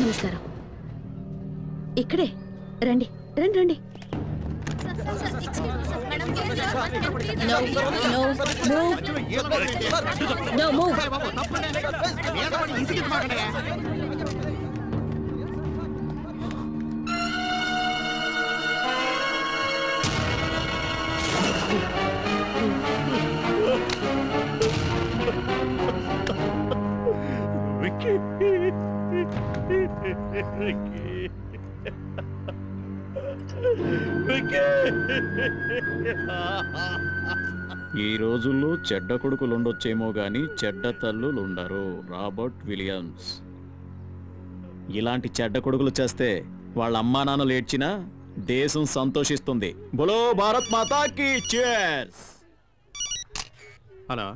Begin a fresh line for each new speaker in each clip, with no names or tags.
నమస్కారం. ఇక్కడే రండి రండి రండి.
ఈ రోజుల్లో చెడ్డ కొడుకులుండొచ్చేమో గాని చెడ్డ తల్లులుండరు. Robert Williams. ఇలాంటి చెడ్డ కొడుకులు చేస్తే వాళ్ళ అమ్మా నాన్నలు ఏడ్చినా దేశం సంతోషిస్తుంది. బోలో భారత్ మాతాకి చేర్స్.
హలో,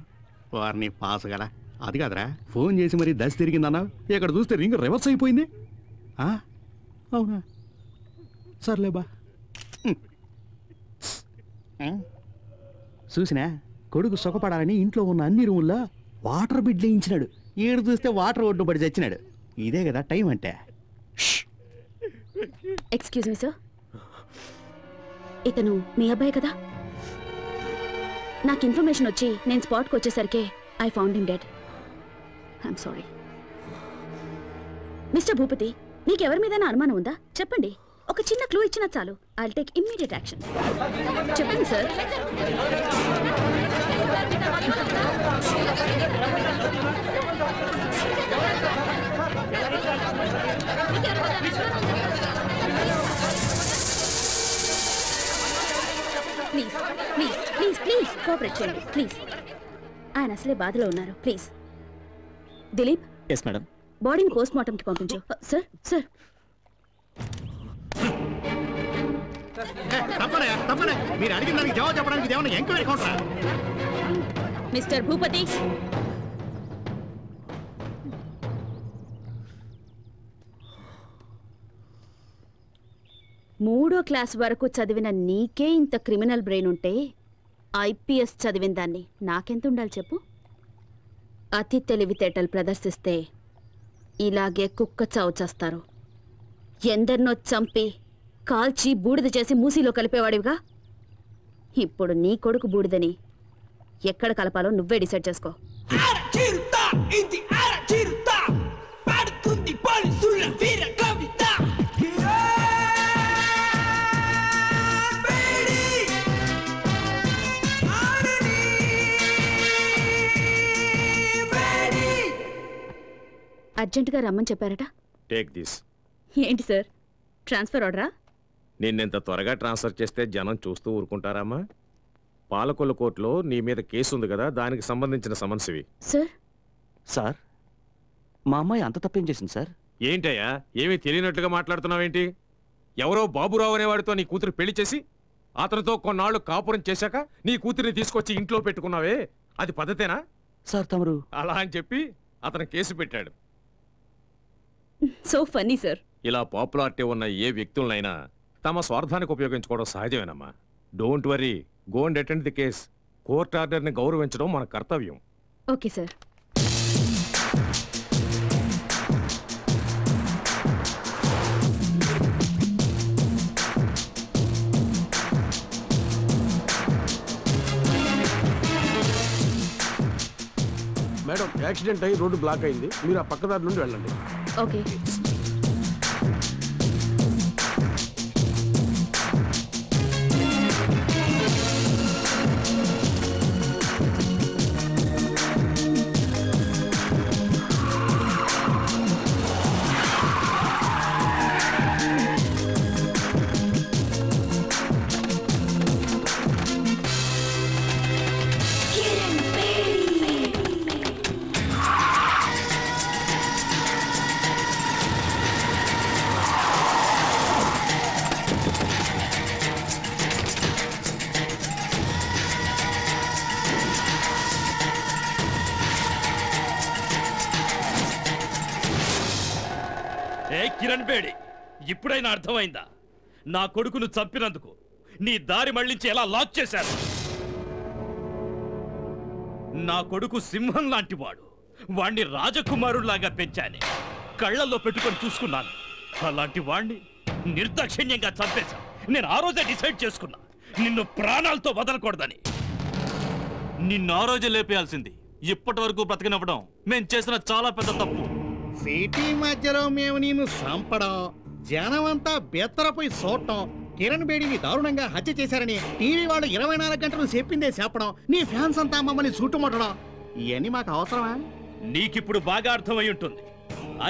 వారిని పాస్ కదా? అది కాదురా, ఫోన్ చేసి మరి దశ తిరిగిందన్నా. ఇక్కడ చూస్తే రింగ్ రివర్స్ అయిపోయింది. అవునా? సర్లే బా. చూసినా, కొడుకు సుఖపడాలని ఇంట్లో ఉన్న అన్ని రూముల్లో వాటర్ బిడ్ లేయించినాడు. ఈడు చూస్తే వాటర్ ఒడ్డు పడి చచ్చినాడు. ఇదే కదా టైం అంటే.
ఎక్స్క్యూజ్ మీ సార్, ఇతను మీ అబ్బాయి కదా? నాకు ఇన్ఫర్మేషన్ వచ్చి నేను స్పాట్కి వచ్చేసరికి I found him dead. I'm sorry. Mister Bhupathi, నీకెవరి మీద అనుమానం ఉందా? చెప్పండి. ఒక చిన్న క్లూ ఇచ్చినా చాలు. I'll take immediate action. చెప్పండి sir. Please please please please cooperate చేయండి ప్లీజ్. ఆయన అసలే బాధలో ఉన్నారు. ప్లీజ్. దిలీప్.
Yes madam.
బాడీని పోస్ట్ మార్టంకి పంపించు. Sir sir.
మీరు అడిగిన దానికి జవాబు చెప్పడానికి ఏమన్నా ఎంక్వైరీ కౌంటరా?
మిస్టర్ భూపతి, మూడో క్లాస్ వరకు చదివిన నీకే ఇంత క్రిమినల్ బ్రెయిన్ ఉంటే ఐపీఎస్ చదివిన దాన్ని నాకెంత ఉండాలి చెప్పు? అతి తెలివితేటలు ప్రదర్శిస్తే ఇలాగే కుక్క చావు చేస్తారు. ఎందరినో చంపి కాల్చి బూడిద చేసి మూసీలో కలిపేవాడివిగా. ఇప్పుడు నీ కొడుకు బూడిదని ఎక్కడ కలపాలో నువ్వే డిసైడ్ చేసుకో. అర్జెంటుగా రమ్మని చెప్పారట.
Take this.
ఏంటి సార్, ట్రాన్స్ఫర్ ఆర్డరా?
నిన్నెంత త్వరగా ట్రాన్స్ఫర్ చేస్తే జనం చూస్తూ ఊరుకుంటారమ్మా? పాలకొల్లు కోర్టులో నీ మీద కేసు ఉంది కదా, దానికి సంబంధించిన సమన్సివి.
సార్
సార్, మా అమ్మాయి అంత తప్పేం చేసింది సార్?
ఏంటయ్యా, ఏమీ తెలియనట్లుగా మాట్లాడుతున్నావేంటి? ఎవరో బాబురావు అనేవాడితో నీ కూతురు పెళ్లి చేసి అతనితో కొన్నాళ్ళు కాపురం చేశాక నీ కూతురిని తీసుకొచ్చి ఇంట్లో పెట్టుకున్నావే, అది పద్ధతేనా?
సార్ తమరు
అలా అని చెప్పి అతను కేసు పెట్టాడు.
So funny sir.
ఇలా పాపులారిటీ ఉన్న ఏ వ్యక్తులనైనా తమ స్వార్థానికి ఉపయోగించుకోవడం సహజమేనమ్మా. Don't worry, go and attend the case. Court ఆర్డర్ని గౌరవించడం మన కర్తవ్యం.
Okay sir.
మేడం, యాక్సిడెంట్ అయ్యి రోడ్డు బ్లాక్ అయింది. మీరు ఆ పక్కదారి నుండి వెళ్ళండి.
ఓకే.
కిరణ్ బేడి, ఇప్పుడైనా అర్థమైందా? నా కొడుకును చంపినందుకు నీ దారి మళ్లించి ఎలా లాక్ చేశారు? నా కొడుకు సింహం లాంటివాడు. వాణ్ణి రాజకుమారుల్లాగా పెంచానే. కళ్ళల్లో పెట్టుకొని చూసుకున్నాను. అలాంటి వాణ్ణి నిర్దాక్షిణ్యంగా చంపేశా. నేను ఆ రోజే డిసైడ్ చేసుకున్నా నిన్ను ప్రాణాలతో వదలకూడదని. నిన్ను ఆ రోజే లేపేయాల్సింది. ఇప్పటి వరకు బ్రతికినవ్వడం మేం చేసిన చాలా పెద్ద తప్పు.
సిటీ మధ్యలో మేము నిన్ను చంపడం, జనమంతా బెత్తరపోయి చూడటం, కిరణ్ బేడిని దారుణంగా హత్య చేశారని టీవీ వాళ్ళు 24 గంటలు చెప్పిందే చెప్పడం, నీ ఫ్యాన్స్ అంతా మమ్మల్ని చుట్టుముట్టడం, ఇవన్నీ మాకు అవసరమా?
నీకిప్పుడు బాగా అర్థమై ఉంటుంది.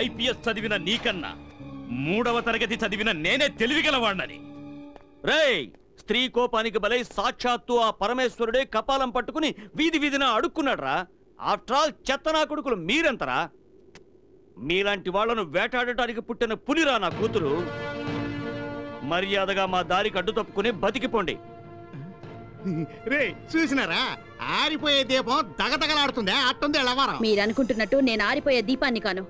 ఐపీఎస్ చదివిన నీకన్నా 3వ తరగతి చదివిన నేనే తెలివిగలవాణ్ణని.
రేయ్, స్త్రీ కోపానికి బలై సాక్షాత్తు ఆ పరమేశ్వరుడే కపాలం పట్టుకుని వీధి వీధిన అడుక్కున్నాడ్రా. ఆఫ్టర్ ఆల్ చెత్తనా కొడుకులు మీరెంతరా? మీలాంటి వాళ్లను వేటాడటానికి పుట్టిన పులిరా నా కూతురు. మర్యాదగా మా దారికి అడ్డు తప్పుకుని బతికిపోండి.
రే చూసినారా, ఆరిపోయే దీపం దగదగలాడుతుందే, అట్టుంది ఎలవారం.
మీరనుకుంటున్నట్టు నేను ఆరిపోయే దీపాన్ని కాను,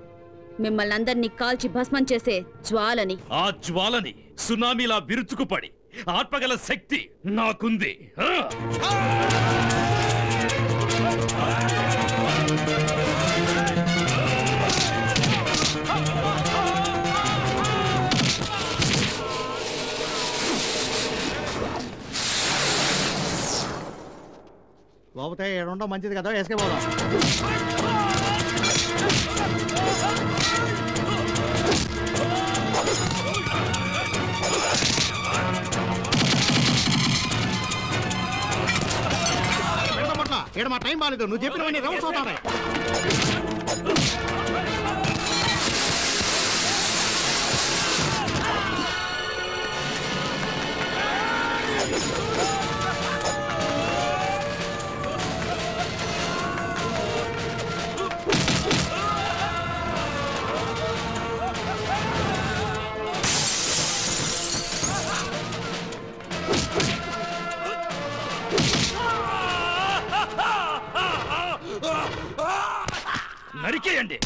మిమ్మల్ని అందరినీ కాల్చి భస్మం చేసే జ్వాలని.
ఆ జ్వాలని సునామీలా విరుచుకుపడి ఆత్మగల శక్తి నాకుంది.
లోపతే ఏడుండో మంచిది కదా, వేసుకే పోదాం. ఏడు మా టైం బాగాలేదు, నువ్వు చెప్పినవన్నీ రౌండ్స్ అవుతాయి.
నరికేయండి.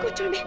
కూర్చోండి.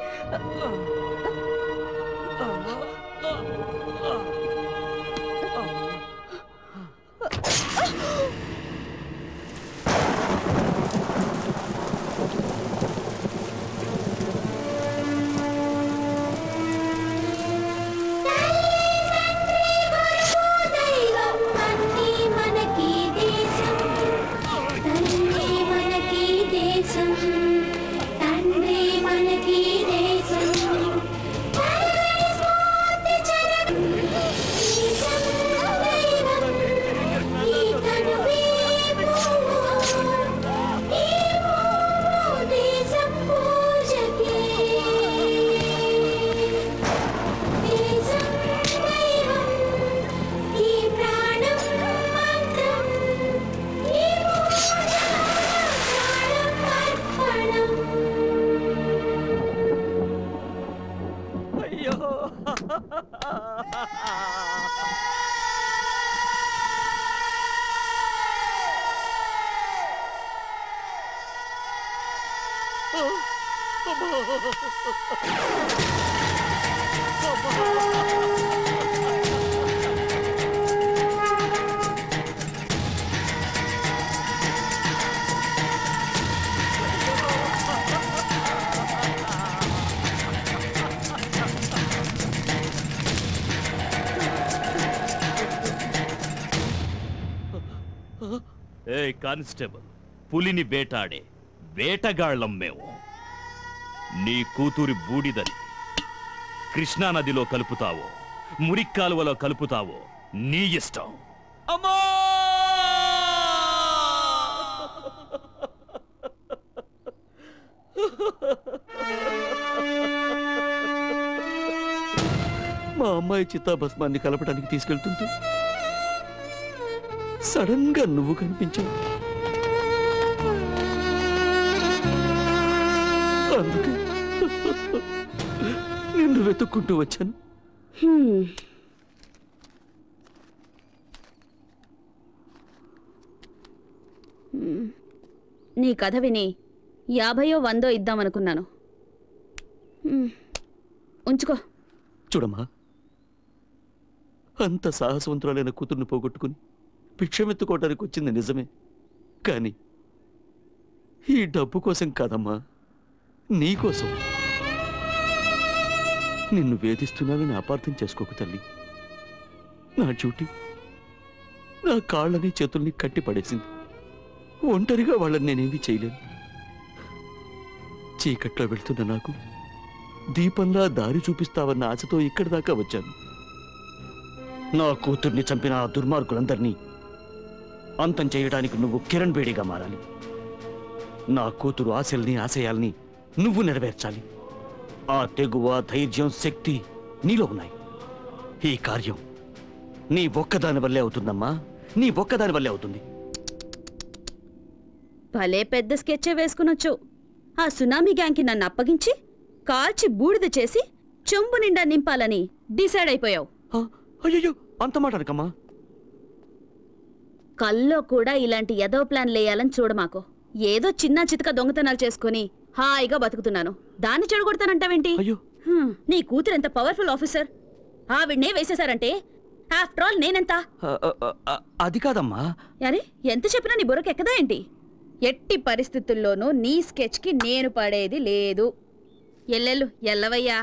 ఏ కానిస్టేబుల్, పులిని వేటాడే వేటగాళ్ళం మేము. నీ కూతురి బూడిదని కృష్ణానదిలో కలుపుతావో మురిక్కాలువలో కలుపుతావో నీ ఇష్టం.
అమ్మా! మా అమ్మాయి చిత్తాభస్మాన్ని కలపడానికి తీసుకెళ్తుంటే సడన్ గా నువ్వు కనిపించావు. అందుకే నిన్ను వెతుక్కుంటూ వచ్చాను.
నీ కథ విని 50 or 100 ఇద్దామనుకున్నాను. ఉంచుకో.
చూడమ్మా, అంత సాహసవంతురాలైన కూతుర్ని పోగొట్టుకుని భిక్షమెత్తుకోవటానికి వచ్చింది నిజమే, కానీ ఈ డబ్బు కోసం కాదమ్మా, నీకోసం. నిన్ను వేధిస్తున్నానని అపార్థం చేసుకోకు తల్లి. నా డ్యూటీ నా కాళ్ళని చేతుల్ని కట్టి పడేసింది. ఒంటరిగా వాళ్ళని నేనేమీ చేయలేను. చీకట్లో వెళ్తున్న నాకు దీపంలా దారి చూపిస్తావన్న ఆశతో ఇక్కడి దాకా వచ్చాను. నా కూతుర్ని చంపిన ఆ దుర్మార్గులందరినీ అంతం చేయడానికి నువ్వు కిరణ్ బేడిగా మారాలి. నా కూతురు ఆశల్ని ఆశయాల్ని నువ్వు నెరవేర్చాలి. ఆ తెగువ, ధైర్యం, శక్తి నీలో ఉన్నాయి. ఈ కార్యం నీ ఒక్కదాని వల్లే అవుతుందమ్మా, నీ ఒక్కదాని వల్లే అవుతుంది.
భలే పెద్ద స్కెచ్చే వేసుకునొచ్చు. ఆ సునామీ గ్యాంగ్కి నన్ను అప్పగించి కాల్చి బూడిద చేసి చెంబు నిండా నింపాలని డిసైడ్ అయిపోయావు.
అయ్యో, అంత మాట అనకమ్మా.
కల్లో కూడా ఇలాంటి ఎదో ప్లాన్ లేయాలని చూడమాకు. ఏదో చిన్న చితక దొంగతనాలు చేసుకుని హాయిగా బతుకుతున్నాను, దాన్ని చెడగొడతానంటావేంటి?
అయ్యో,
నీ కూతురు ఎంత పవర్ఫుల్ ఆఫీసర్, ఆవిడ్నే వేసేశారంటే ఆఫ్టర్ ఆల్ నేనెంత?
అది కాదమ్మా.
అరే, ఎంత చెప్పినా నీ బుర్రకు ఎక్కదా ఏంటి? ఎట్టి పరిస్థితుల్లోనూ నీ స్కెచ్కి నేను పడేది లేదు. ఎల్లెళ్ళు ఎల్లవయ్యా.